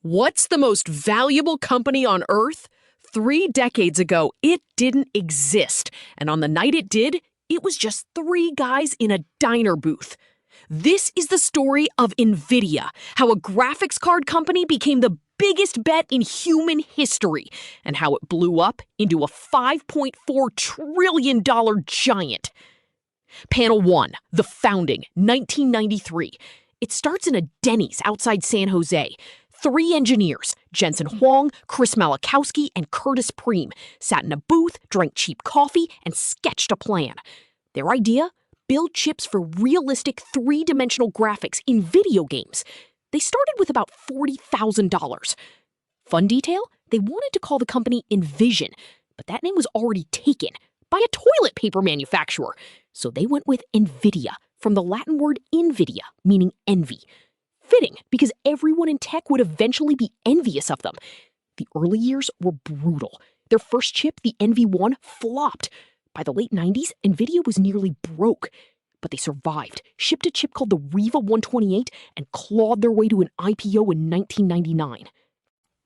What's the most valuable company on Earth? 3 decades ago, it didn't exist. And on the night it did, it was just 3 guys in a diner booth. This is the story of NVIDIA, how a graphics card company became the biggest bet in human history, and how it blew up into a $5.4 trillion giant. Panel 1, the founding, 1993. It starts in a Denny's outside San Jose. 3 engineers, Jensen Huang, Chris Malachowski, and Curtis Preem, sat in a booth, drank cheap coffee, and sketched a plan. Their idea? Build chips for realistic 3-dimensional graphics in video games. They started with about $40,000. Fun detail? They wanted to call the company NVision, but that name was already taken by a toilet paper manufacturer. So they went with NVIDIA, from the Latin word invidia, meaning envy. Fitting, because everyone in tech would eventually be envious of them. The early years were brutal. Their first chip, the NV1, flopped. By the late 90s, NVIDIA was nearly broke. But they survived, shipped a chip called the Riva 128, and clawed their way to an IPO in 1999.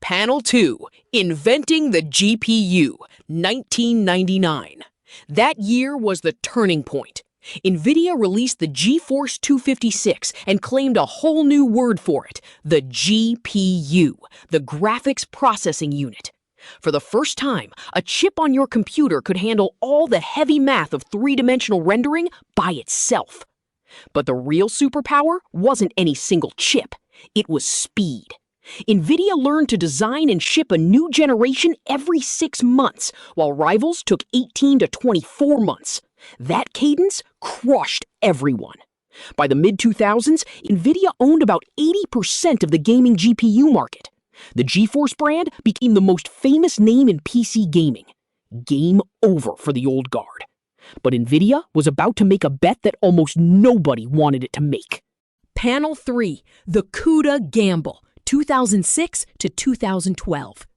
Panel 2, Inventing the GPU, 1999. That year was the turning point. NVIDIA released the GeForce 256 and claimed a whole new word for it, the GPU, the Graphics Processing Unit. For the first time, a chip on your computer could handle all the heavy math of 3-dimensional rendering by itself. But the real superpower wasn't any single chip. It was speed. NVIDIA learned to design and ship a new generation every 6 months, while rivals took 18 to 24 months. That cadence crushed everyone. By the mid-2000s, NVIDIA owned about 80% of the gaming GPU market. The GeForce brand became the most famous name in PC gaming. Game over for the old guard. But NVIDIA was about to make a bet that almost nobody wanted it to make. Panel 3, the CUDA gamble, 2006 to 2012.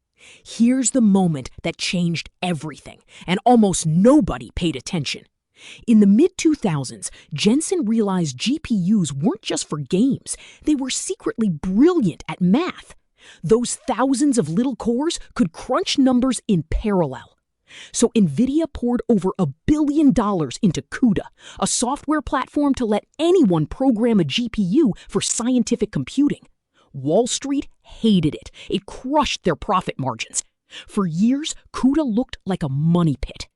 Here's the moment that changed everything, and almost nobody paid attention. In the mid-2000s, Jensen realized GPUs weren't just for games. They were secretly brilliant at math. Those thousands of little cores could crunch numbers in parallel. So NVIDIA poured over $1 billion into CUDA, a software platform to let anyone program a GPU for scientific computing. Wall Street hated it. It crushed their profit margins. For years, CUDA looked like a money pit.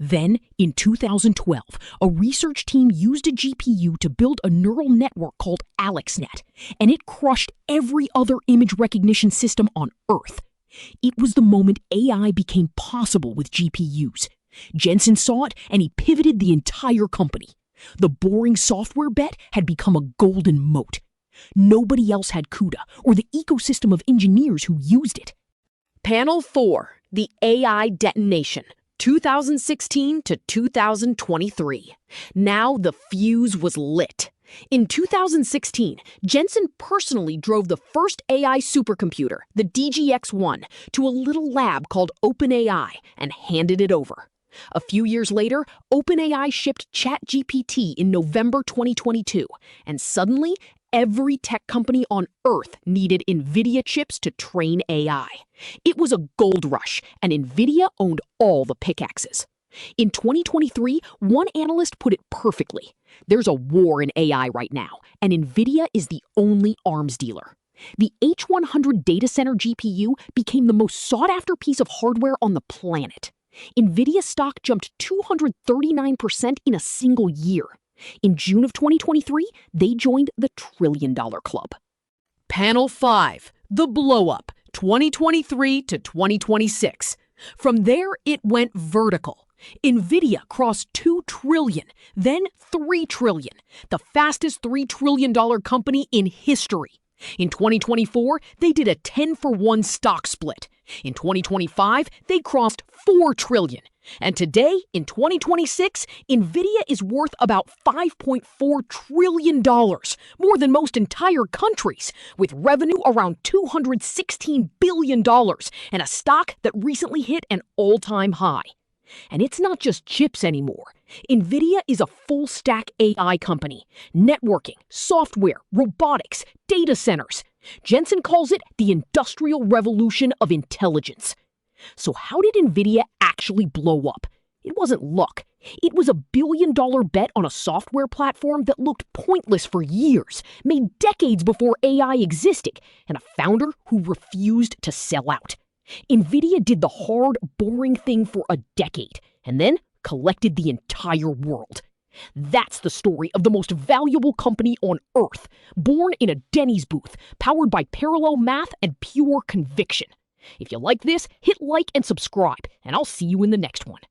Then, in 2012, a research team used a GPU to build a neural network called AlexNet, and it crushed every other image recognition system on Earth. It was the moment AI became possible with GPUs. Jensen saw it, and he pivoted the entire company. The boring software bet had become a golden moat. Nobody else had CUDA, or the ecosystem of engineers who used it. Panel 4, the AI Detonation, 2016 to 2023. Now the fuse was lit. In 2016, Jensen personally drove the first AI supercomputer, the DGX-1, to a little lab called OpenAI and handed it over. A few years later, OpenAI shipped ChatGPT in November 2022, and suddenly, every tech company on Earth needed NVIDIA chips to train AI. It was a gold rush, and NVIDIA owned all the pickaxes. In 2023, one analyst put it perfectly. There's a war in AI right now, and NVIDIA is the only arms dealer. The H100 data center GPU became the most sought-after piece of hardware on the planet. NVIDIA stock jumped 239% in a single year. In June of 2023, they joined the $1 trillion club. Panel 5, the blow-up, 2023 to 2026. From there, it went vertical. NVIDIA crossed $2 trillion, then $3 trillion, the fastest $3 trillion company in history. In 2024, they did a 10-for-1 stock split. In 2025, they crossed $4 trillion. And today, in 2026, NVIDIA is worth about $5.4 trillion, more than most entire countries, with revenue around $216 billion, and a stock that recently hit an all-time high. And it's not just chips anymore. NVIDIA is a full-stack AI company. Networking, software, robotics, data centers. Jensen calls it the industrial revolution of intelligence. So how did NVIDIA actually blow up? It wasn't luck. It was a billion-dollar bet on a software platform that looked pointless for years, made decades before AI existed, and a founder who refused to sell out. NVIDIA did the hard, boring thing for a decade, and then collected the entire world. That's the story of the most valuable company on Earth, born in a Denny's booth, powered by parallel math and pure conviction. If you like this, hit like and subscribe, and I'll see you in the next one.